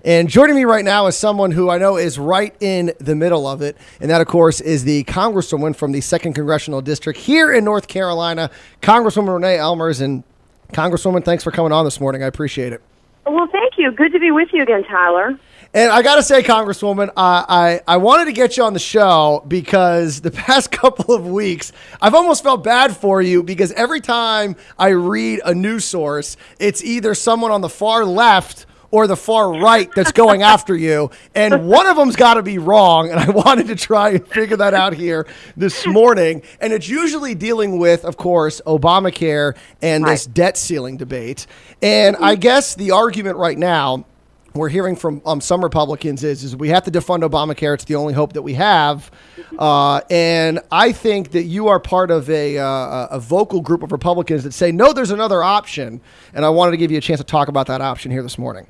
And joining me right now is someone who I know is right in the middle of it. And that, of course, is the Congresswoman from the 2nd Congressional District here in North Carolina, Congresswoman Renee Ellmers. And Congresswoman, thanks for coming on this morning. I appreciate it. Well, thank you. Good to be with you again, Tyler. And I got to say, Congresswoman, I wanted to get you on the show because the past couple of weeks, I've almost felt bad for you because every time I read a news source, it's either someone on the far left or the far right that's going after you. And one of them's got to be wrong. And I wanted to try and figure that out here this morning. And it's usually dealing with, of course, Obamacare and this debt ceiling debate. And I guess the argument right now we're hearing from some Republicans is we have to defund Obamacare. It's the only hope that we have. And I think that you are part of a vocal group of Republicans that say, no, there's another option. And I wanted to give you a chance to talk about that option here this morning.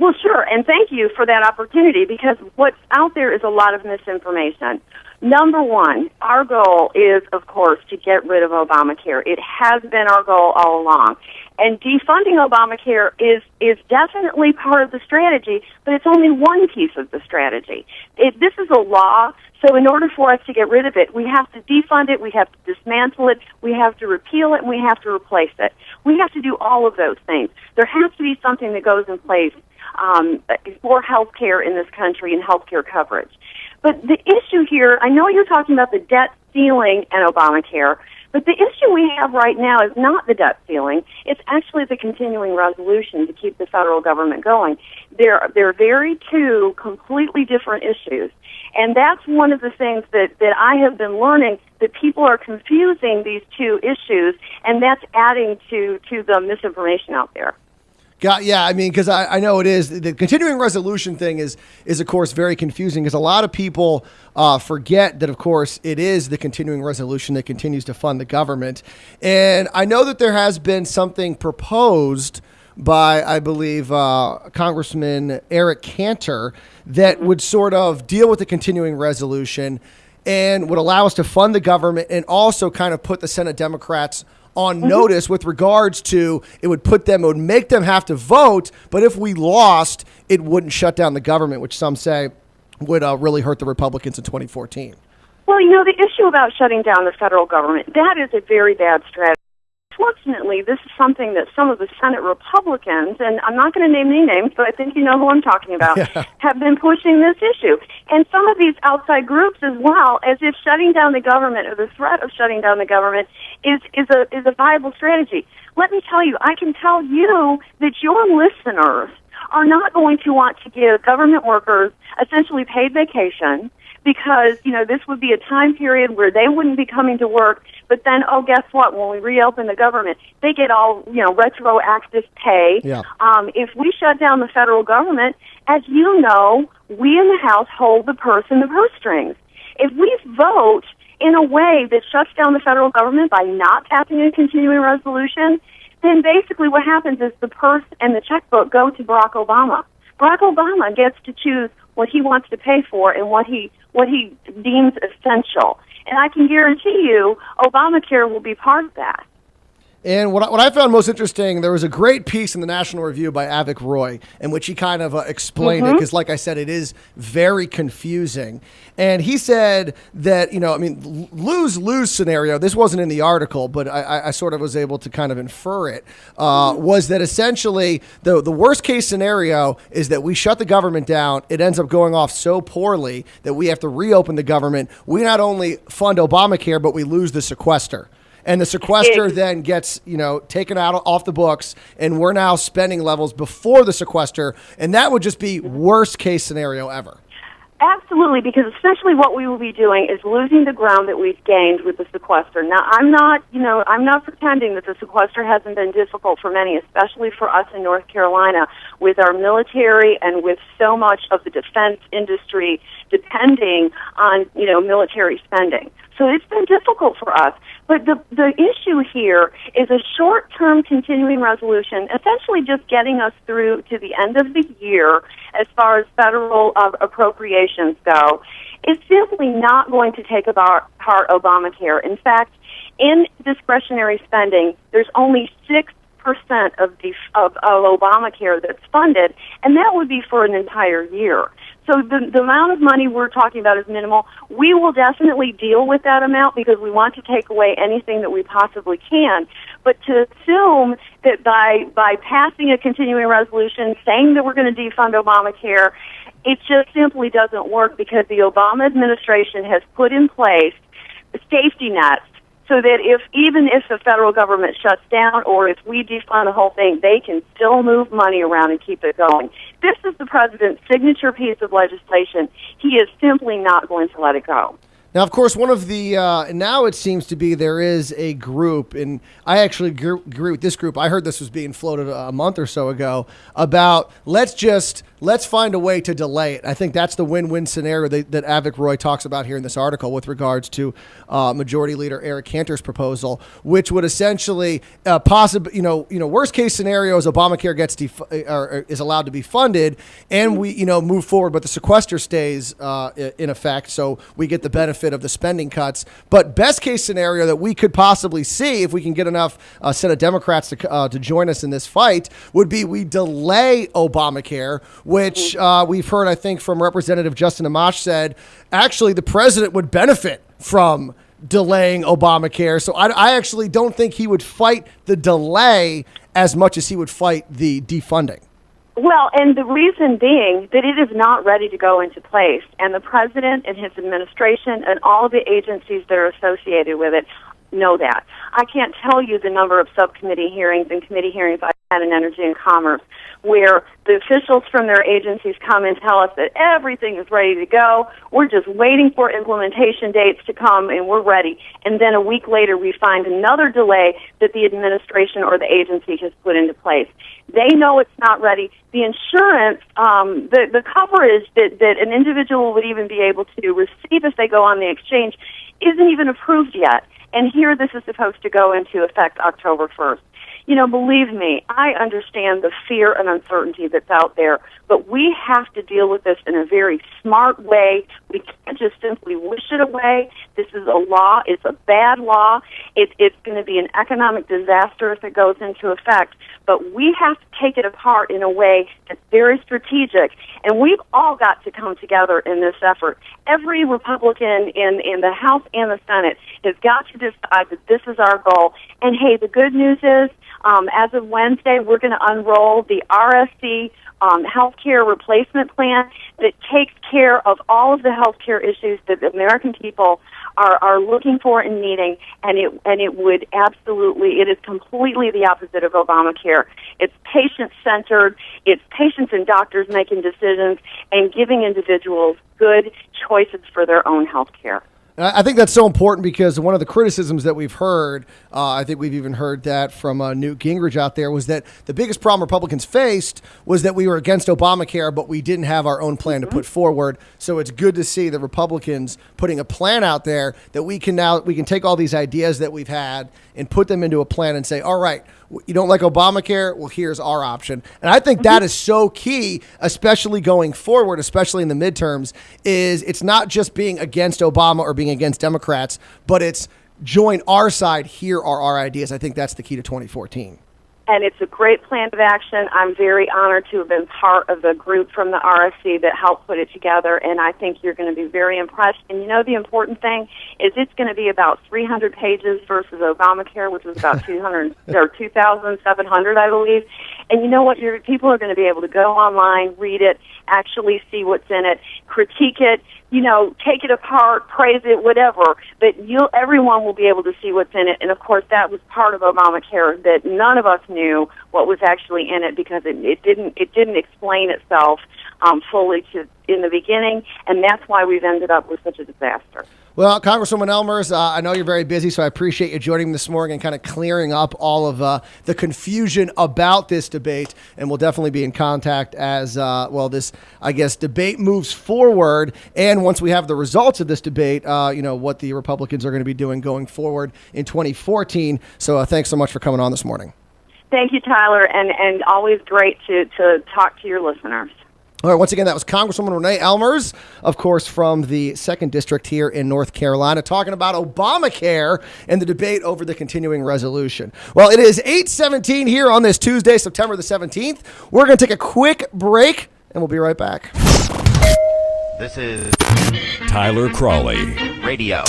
Well, sure, and thank you for that opportunity because what's out there is a lot of misinformation. Number one, our goal is, of course, to get rid of Obamacare. It has been our goal all along. And defunding Obamacare is definitely part of the strategy, but it's only one piece of the strategy. This is a law, so in order for us to get rid of it, we have to defund it, we have to dismantle it, we have to repeal it, and we have to replace it. We have to do all of those things. There has to be something that goes in place for health care in this country and health care coverage. But the issue here, I know you're talking about the debt ceiling and Obamacare, but the issue we have right now is not the debt ceiling. It's actually the continuing resolution to keep the federal government going. They're very two completely different issues. And that's one of the things that I have been learning, that people are confusing these two issues, and that's adding to the misinformation out there. Yeah, I mean, because I know it is. The continuing resolution thing is of course, very confusing because a lot of people forget that, of course, it is the continuing resolution that continues to fund the government. And I know that there has been something proposed by, I believe, Congressman Eric Cantor that would sort of deal with the continuing resolution and would allow us to fund the government and also kind of put the Senate Democrats on notice with regards to it would make them have to vote, but if we lost, it wouldn't shut down the government, which some say would really hurt the Republicans in 2014. Well, the issue about shutting down the federal government, that is a very bad strategy. Fortunately, this is something that some of the Senate Republicans, and I'm not going to name any names, but I think you know who I'm talking about, have been pushing this issue. And some of these outside groups as well, as if shutting down the government or the threat of shutting down the government is a viable strategy. Let me tell you, I can tell you that your listeners are not going to want to give government workers essentially paid vacation because, this would be a time period where they wouldn't be coming to work. But then, guess what? When we reopen the government, they get all, retroactive pay. Yeah. If we shut down the federal government, as you know, we in the House hold the purse and the purse strings. If we vote in a way that shuts down the federal government by not passing a continuing resolution, then basically what happens is the purse and the checkbook go to Barack Obama. Barack Obama gets to choose what he wants to pay for and what he deems essential. And I can guarantee you Obamacare will be part of that. And what I found most interesting, there was a great piece in the National Review by Avik Roy in which he kind of explained it, because like I said, it is very confusing. And he said that, lose-lose scenario, this wasn't in the article, but I sort of was able to kind of infer it, was that essentially the worst case scenario is that we shut the government down, it ends up going off so poorly that we have to reopen the government. We not only fund Obamacare, but we lose the sequester. And the sequester then gets, taken out off the books, and we're now spending levels before the sequester, and that would just be worst case scenario ever. Absolutely, because essentially what we will be doing is losing the ground that we've gained with the sequester. Now, I'm not pretending that the sequester hasn't been difficult for many, especially for us in North Carolina, with our military and with so much of the defense industry depending on, military spending. So it's been difficult for us. But the issue here is a short-term continuing resolution, essentially just getting us through to the end of the year as far as federal appropriations go. It's simply not going to take apart Obamacare. In fact, in discretionary spending, there's only 6 of Obamacare that's funded, and that would be for an entire year. So the amount of money we're talking about is minimal. We will definitely deal with that amount because we want to take away anything that we possibly can. But to assume that by passing a continuing resolution saying that we're going to defund Obamacare, it just simply doesn't work because the Obama administration has put in place safety nets so that even if the federal government shuts down or if we defund the whole thing, they can still move money around and keep it going. This is the president's signature piece of legislation. He is simply not going to let it go. Now, of course, one of the now it seems to be there is a group, and I actually agree with this group. I heard this was being floated a month or so ago about let's find a way to delay it. I think that's the win-win scenario that Avik Roy talks about here in this article with regards to Majority Leader Eric Cantor's proposal, which would essentially worst case scenario is Obamacare gets is allowed to be funded, and we move forward, but the sequester stays in effect, so we get the benefit of the spending cuts. But best case scenario that we could possibly see if we can get enough set of Democrats to join us in this fight would be we delay Obamacare, which we've heard, I think, from Representative Justin Amash said, actually the president would benefit from delaying Obamacare. So I actually don't think he would fight the delay as much as he would fight the defunding. Well, and the reason being that it is not ready to go into place, and the president and his administration and all of the agencies that are associated with it know that. I can't tell you the number of subcommittee hearings and committee hearings I've had in Energy and Commerce where the officials from their agencies come and tell us that everything is ready to go. We're just waiting for implementation dates to come, and we're ready. And then a week later, we find another delay that the administration or the agency has put into place. They know it's not ready. The insurance, the coverage that an individual would even be able to receive if they go on the exchange isn't even approved yet. And here this is supposed to go into effect October 1st. Believe me, I understand the fear and uncertainty that's out there, but we have to deal with this in a very smart way. We can't just simply wish it away. This is a law. It's a bad law. It's going to be an economic disaster if it goes into effect, but we have to take it apart in a way that's very strategic, and we've all got to come together in this effort. Every Republican in the House and the Senate has got to decide that this is our goal. And hey, the good news is, as of Wednesday, we're going to unroll the RSC healthcare replacement plan that takes care of all of the healthcare issues that the American people are looking for and needing, and it would absolutely, it is completely the opposite of Obamacare. It's patient-centered, it's patients and doctors making decisions and giving individuals good choices for their own health care. I think that's so important because one of the criticisms that we've heard, I think we've even heard that from Newt Gingrich out there, was that the biggest problem Republicans faced was that we were against Obamacare, but we didn't have our own plan to put forward. So it's good to see the Republicans putting a plan out there that we can take all these ideas that we've had and put them into a plan and say, all right, you don't like Obamacare? Well, here's our option. And I think that is so key, especially going forward, especially in the midterms, is it's not just being against Obama or being against Democrats, but it's join our side. Here are our ideas. I think that's the key to 2014. And it's a great plan of action. I'm very honored to have been part of the group from the RSC that helped put it together, and I think you're going to be very impressed. And the important thing is it's going to be about 300 pages versus Obamacare, which was about 2,700, I believe. And you know what? People are going to be able to go online, read it, actually see what's in it, critique it, take it apart, praise it, whatever. But everyone will be able to see what's in it. And of course, that was part of Obamacare that none of us knew what was actually in it because it didn't explain itself fully in the beginning, and that's why we've ended up with such a disaster. Well, Congresswoman Ellmers, I know you're very busy, so I appreciate you joining me this morning and kind of clearing up all of the confusion about this debate. And we'll definitely be in contact as, this, debate moves forward. And once we have the results of this debate, what the Republicans are going to be doing going forward in 2014. So thanks so much for coming on this morning. Thank you, Tyler, and always great to talk to your listeners. All right, once again, that was Congresswoman Renee Ellmers, of course, from the 2nd District here in North Carolina, talking about Obamacare and the debate over the continuing resolution. Well, it is 8:17 here on this Tuesday, September the 17th. We're going to take a quick break, and we'll be right back. This is Tyler Cralle. Radio.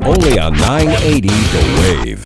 Only on 980 The Wave.